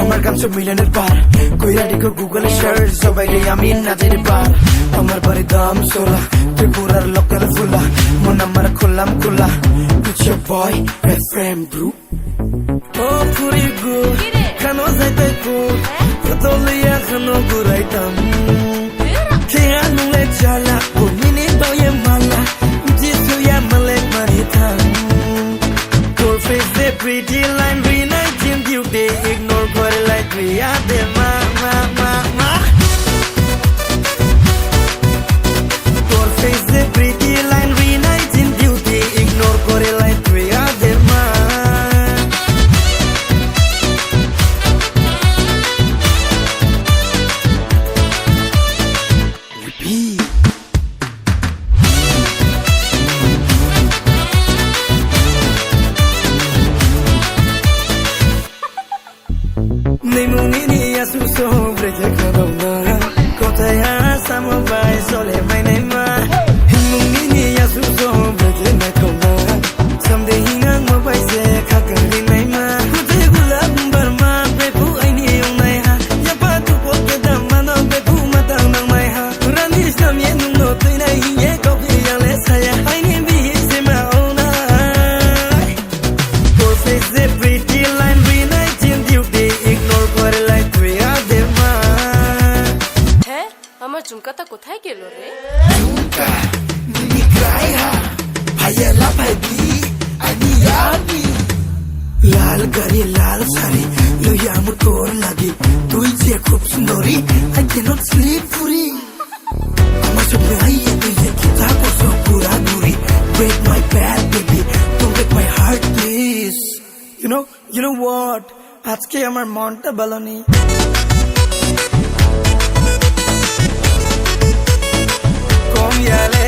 আমার গান সব মিলনের পার কইরা দেখো গুগলে সার্চ সবাইকে আমি নাচের পার আমার বাড়ি দাম সোলা ত্রিপুরার লোকাল ফুলা মন আমার খোলাম খোলা It's your boy FM bro ও পুরি গো খানো যাইতে কো কত লইয়া খানো ঘুরাইতাম খেয়া নুলে চালা ও মিনি দয়ে মালা Jisu ya malek maritam Your face the pretty line reuniting beauty ignore করে like we are the ma Your face the pretty line reuniting beauty ignore করে like we are the ma Repeat Nimungini asuso breke kadona Kotaya samabay sole may naima Nimungini asuso breke nakona Someday hingang mabay se kakangin naima Kutay gulab barma bepu ay niyong naiha Yapa tupot kadama no bepu matang nang maiha Ranis nam yenung no tuy na hinye kopi yang lesaya Ay nimbihi se mauna Your face the pretty line reuniting beauty ignore করে like we are the man হ্যাঁ আমার ঝুমকাটা কোথায় গেল রে Nunca ni kraya Hayala bhai ani yani লাল গাড়ি লাল শাড়ি লইয়া আমার তোর লাগে তুই যে খুব সুন্দরী I cannot sleep free আমার স্বপ্নে আইয়ে তুই যে কিতা করছো পুরা ঘুরি break my bad baby don't break my heart please you know what আজকে আমার মনটা ভালো নেই কম ইয়ালে